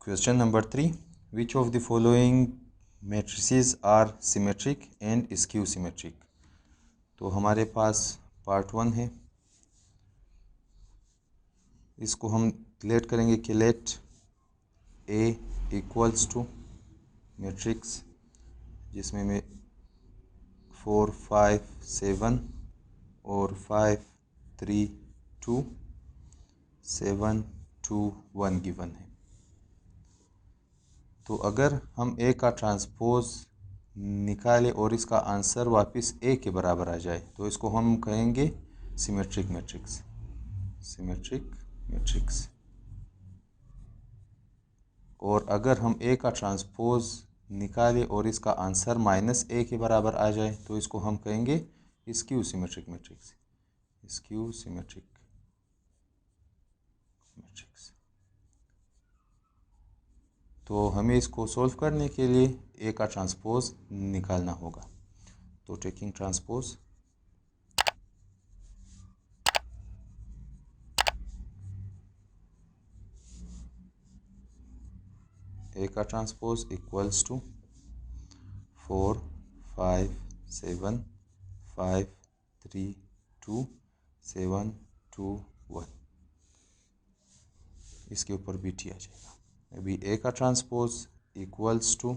Question number 3. Which of the following matrices are symmetric and skew symmetric? तो हमारे पास part 1 है, इसको हम लेट करेंगे कि let A equals to matrix जिसमें में 4 5 7 और 5 3 2 7 2 1 गिवन है। तो अगर हम ए का ट्रांसपोज निकालें और इसका आंसर वापस ए के बराबर आ जाए तो इसको हम कहेंगे सिमेट्रिक मैट्रिक्स। Symmetric matrix. और अगर हम ए का ट्रांसपोज निकालें और इसका आंसर माइनस ए के बराबर आ जाए तो इसको हम कहेंगे skew symmetric matrix. Skew symmetric matrix. तो हमें इसको सॉल्व करने के लिए ए का ट्रांसपोज निकालना होगा। तो टेकिंग ट्रांसपोज ए का ट्रांसपोज इक्वल्स टू 4 5 7 5 3 2 7 2 1 इसके ऊपर बीटी आ जाएगा। अभी ए का ट्रांसपोज इक्वल्स टू,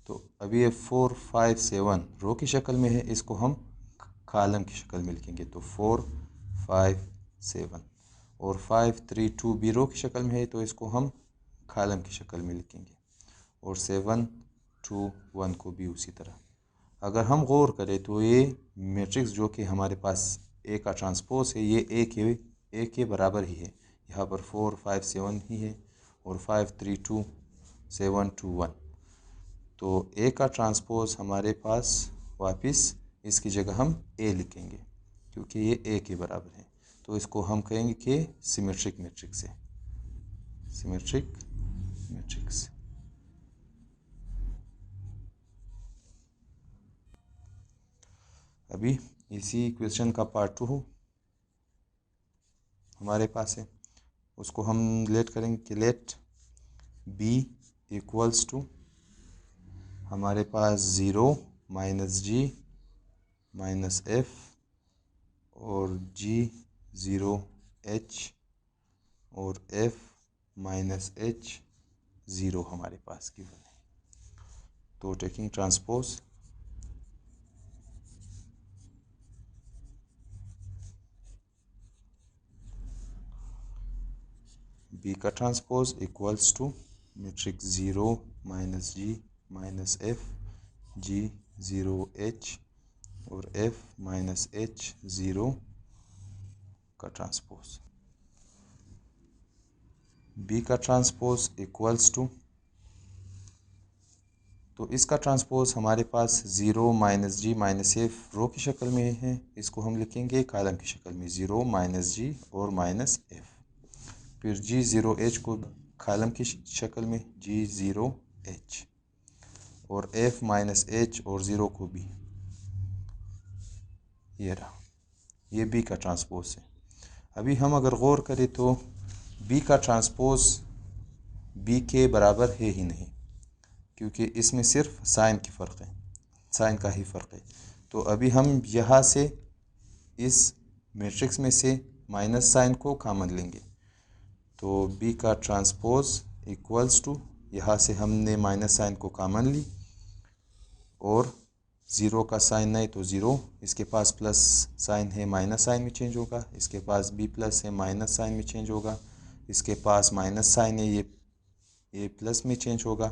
तो अभी ये 4 5 7 रो की शक्ल में है, इसको हम कॉलम की शक्ल में लिखेंगे। तो 4 5 7 और 5 3 2 भी रो की शक्ल में है, तो इसको हम कॉलम की शक्ल में लिखेंगे। और 7 2 1 को भी उसी तरह। अगर हम गौर करें तो ये मैट्रिक्स जो कि हमारे पास ए का ट्रांसपोज है ये ए के बराबर ही है। यहाँ पर 4 5 7 ही है और 5 3 2 7 2 1। तो ए का ट्रांसपोज हमारे पास वापस इसकी जगह हम ए लिखेंगे क्योंकि ये ए के बराबर है। तो इसको हम कहेंगे कि सिमेट्रिक मैट्रिक्स है। Symmetric matrix. अभी इसी क्वेश्चन का पार्ट 2 हमारे पास है, उसको हम लेट करेंगे कि लेट बी इक्वल्स टू हमारे पास 0 माइनस जी माइनस एफ और जी 0 एच और एफ माइनस एच 0 हमारे पास गिवन है। तो टेकिंग ट्रांसपोज बी का transpose equals to matrix 0 minus G minus F G 0 H और एफ माइनस एच 0 का ट्रांसपोज। बी का ट्रांसपोज इक्वल्स टू, तो इसका ट्रांसपोज हमारे पास 0 minus G minus F row की शक्ल में है, इसको हम लिखेंगे कॉलम की शक्ल में 0 माइनस जी और माइनस एफ। फिर जी 0 एच को कॉलम की शक्ल में जी 0 एच और एफ माइनस एच और 0 को भी, ये रहा, ये बी का ट्रांसपोज है। अभी हम अगर गौर करें तो बी का ट्रांसपोज बी के बराबर है ही नहीं क्योंकि इसमें सिर्फ साइन की फ़र्क है, साइन का ही फ़र्क है। तो अभी हम यहाँ से इस मैट्रिक्स में से माइनस साइन को कॉमन लेंगे। तो बी का ट्रांसपोज इक्वल्स टू, यहाँ से हमने माइनस साइन को कॉमन ली और 0 का साइन नहीं तो 0, इसके पास प्लस साइन है माइनस साइन में चेंज होगा, इसके पास बी प्लस है माइनस साइन में चेंज होगा, इसके पास माइनस साइन है ये प्लस में चेंज होगा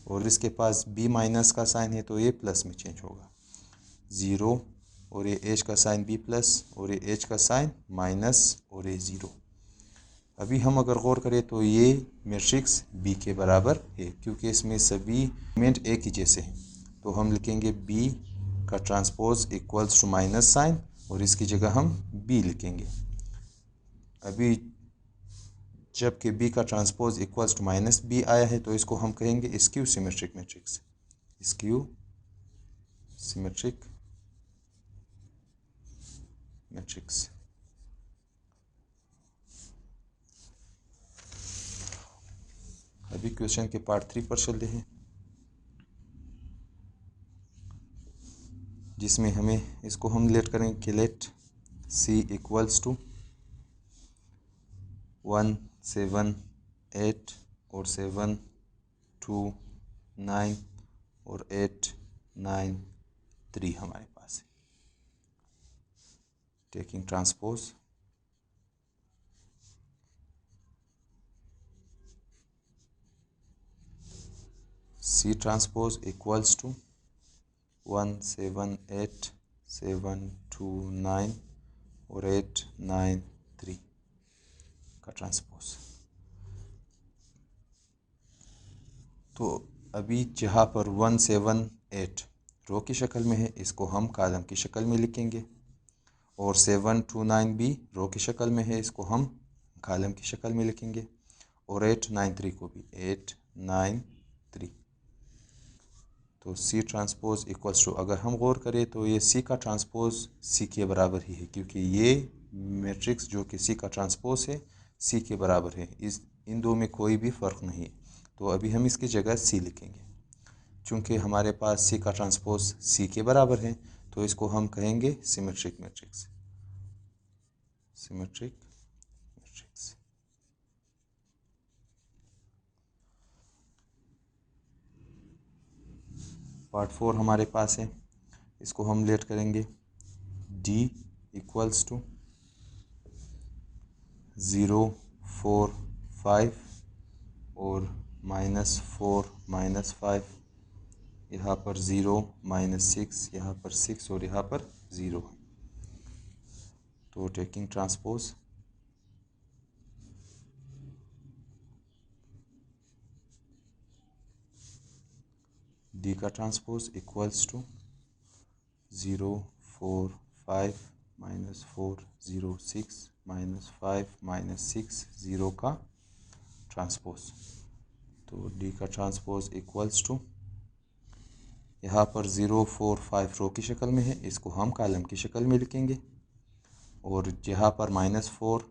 और इसके पास बी माइनस का साइन है तो ये प्लस में चेंज होगा। 0 और ये एच का साइन बी प्लस और ये एच का साइन माइनस और ये 0। अभी हम अगर गौर करें तो ये मैट्रिक्स बी के बराबर है क्योंकि इसमें सभी एलिमेंट एक ही जैसे हैं। तो हम लिखेंगे बी का transpose equals to minus sign और इसकी जगह हम बी लिखेंगे। अभी जबकि बी का transpose equals to minus B आया है तो इसको हम कहेंगे skew symmetric matrix. Skew symmetric matrix. अभी क्वेश्चन के पार्ट 3 पर चलते हैं, जिसमें हमें इसको हम लेट करेंगे कि लेट C इक्वल्स टू 1 7 8 और 7 2 9 और 8 9 3 हमारे पास है। Taking transpose C transpose equals to 1 7 8 7 2 9 और 8 9 3 का ट्रांसपोज। तो अभी जहाँ पर 1 7 8 रो की शक्ल में है, इसको हम कॉलम की शक्ल में लिखेंगे, और 7 2 9 भी रो की शक्ल में है, इसको हम कॉलम की शक्ल में लिखेंगे, और 8 9 3 को भी 8 9 3। तो C ट्रांसपोज इक्वल्स टू, अगर हम गौर करें तो ये C का ट्रांसपोज C के बराबर ही है, क्योंकि ये मैट्रिक्स जो कि C का ट्रांसपोज है C के बराबर है। इन दो में कोई भी फ़र्क नहीं है। तो अभी हम इसकी जगह C लिखेंगे। चूँकि हमारे पास C का ट्रांसपोज C के बराबर है, तो इसको हम कहेंगे symmetric matrix. Symmetric matrix. Part 4 हमारे पास है, इसको हम लेट करेंगे D इक्वल्स टू 0 4 5 और -4 -5, यहाँ पर 0 -6, यहाँ पर 6 और यहाँ पर 0। तो टेकिंग ट्रांसपोज D का ट्रांसपोज इक्वल्स टू 0 4 5 -4 0 6 -5 -6 0 का ट्रांसपोज। तो D का ट्रांसपोज इक्वल्स टू, यहाँ पर 0 4 5 रो की शक्ल में है, इसको हम कॉलम की शक्ल में लिखेंगे, और जहाँ पर -4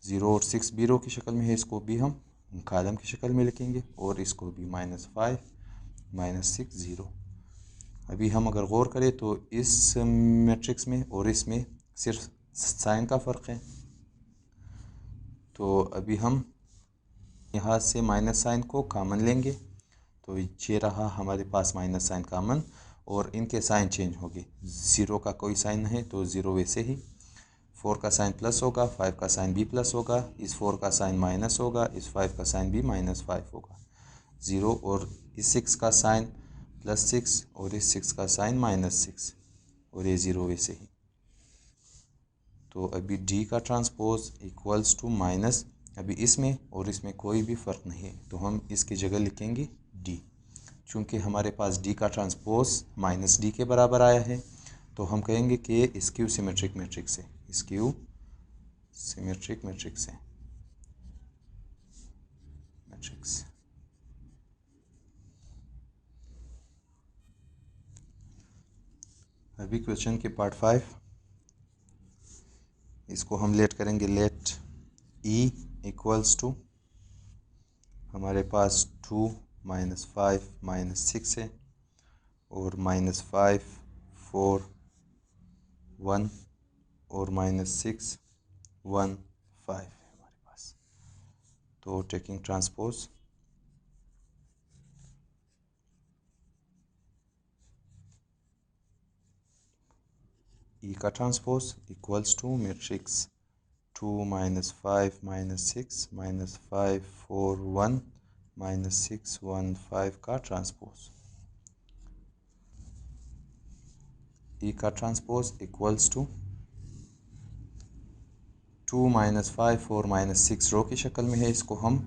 0 और 6 भी रो की शक्ल में है, इसको भी हम कॉलम की शक्ल में लिखेंगे, और इसको भी -5 -6 0। अभी हम अगर गौर करें तो इस मैट्रिक्स में और इसमें सिर्फ साइन का फ़र्क है। तो अभी हम यहाँ से माइनस साइन को कॉमन लेंगे, तो ये रहा हमारे पास माइनस साइन कॉमन, और इनके साइन चेंज होंगे। 0 का कोई साइन है तो 0 वैसे ही, 4 का साइन प्लस होगा, 5 का साइन भी प्लस होगा, इस 4 का साइन माइनस होगा, इस 5 का साइन भी -5 होगा। 0 और इस 6 का साइन +6 और इस 6 का साइन -6, और ये 0 वैसे ही। तो अभी D का ट्रांसपोज इक्वल्स टू माइनस, अभी इसमें और इसमें कोई भी फ़र्क नहीं है, तो हम इसकी जगह लिखेंगे D। चूँकि हमारे पास D का ट्रांसपोज -D के बराबर आया है, तो हम कहेंगे कि स्क्यू सिमेट्रिक मैट्रिक्स है, स्क्यू सिमेट्रिक मैट्रिक्स है, मैट्रिक्स। अभी क्वेश्चन के पार्ट 5, इसको हम लेट करेंगे, लेट E इक्वल्स टू, हमारे पास 2 -5 -6 है, और -5 4 1 और -6 1 5 है हमारे पास। तो टेकिंग ट्रांसपोज E का ट्रांसपोज इक्वल्स टू मैट्रिक्स 2 -5 -6 -5 4 1 -6 1 5 का ट्रांसपोज। E का ट्रांसपोज इक्वल्स टू 2 -5 4 -6 रो की शक्ल में है, इसको हम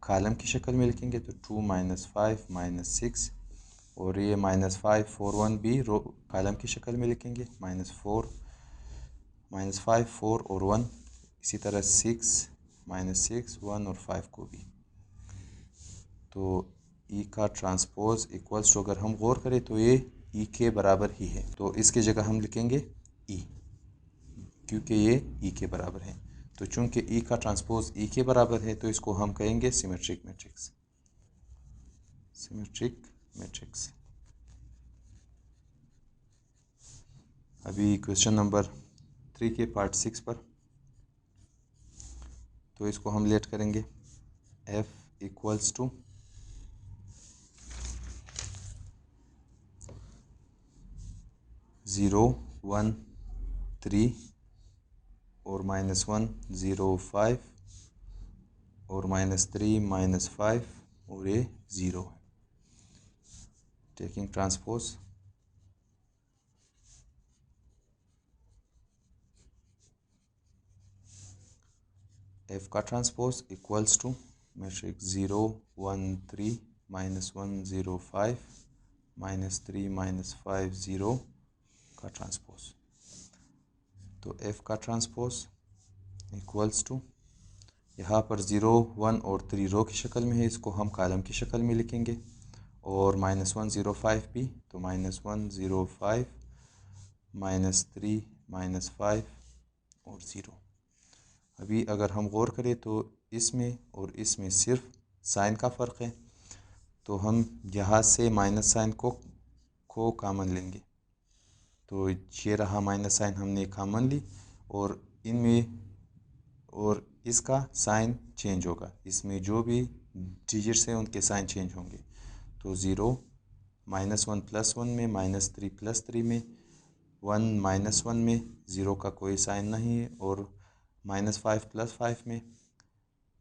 कॉलम की शक्ल में लिखेंगे, तो 2 -5 -6, और ये -5 4 1 भी रो कॉलम की शक्ल में लिखेंगे, -4 -5 4 और 1, इसी तरह 6 -6 1 और 5 को भी। तो E का ट्रांसपोज इक्वल्स टू, अगर हम गौर करें तो ये E के बराबर ही है, तो इसकी जगह हम लिखेंगे E, क्योंकि ये E के बराबर है। तो चूंकि E का ट्रांसपोज E के बराबर है, तो इसको हम कहेंगे सिमेट्रिक मैट्रिक्स। Symmetric matrix. अभी क्वेश्चन नंबर 3 के पार्ट 6 पर, तो इसको हम लेट करेंगे। f इक्वल्स टू 0 1 3 और -1 0 5 और -3 -5 और ये 0 है। टेकिंग ट्रांसपोज, f का ट्रांसपोज इक्वल्स टू मैट्रिक्स 0 1 3 -1 0 5 -3 -5 0 का ट्रांसपोज। तो f का ट्रांसपोज इक्वल्स टू, यहाँ पर 0 1 और 3 रो की शक्ल में है, इसको हम कॉलम की शक्ल में लिखेंगे। और -1 0 5 भी, तो -1 0 5 -3 -5 और 0। अभी अगर हम गौर करें तो इसमें और इसमें सिर्फ साइन का फ़र्क है, तो हम यहाँ से माइनस साइन को कॉमन लेंगे। तो ये रहा माइनस साइन, हमने कॉमन ली, और इनमें और इसका साइन चेंज होगा। इसमें जो भी डिजिट्स हैं उनके साइन चेंज होंगे। तो 0 -1 +1 में, -3 +3 में, 1 -1 में 0 का कोई साइन नहीं है, और -5 +5 में,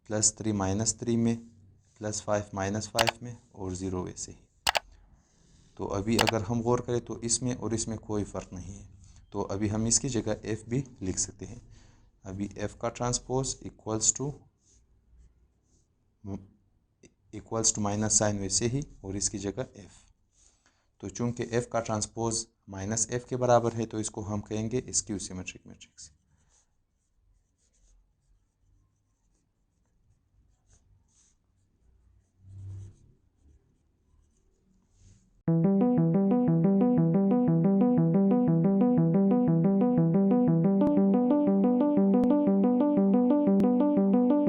+3 -3 में, +5 -5 में, और 0 वैसे ही। तो अभी अगर हम गौर करें तो इसमें और इसमें कोई फ़र्क नहीं है, तो अभी हम इसकी जगह f भी लिख सकते हैं। अभी f का transpose equals to minus sign वैसे ही, और इसकी जगह f। तो चूंकि f का ट्रांसपोज -f के बराबर है, तो इसको हम कहेंगे स्क्यू सिमेट्रिक मैट्रिक्स।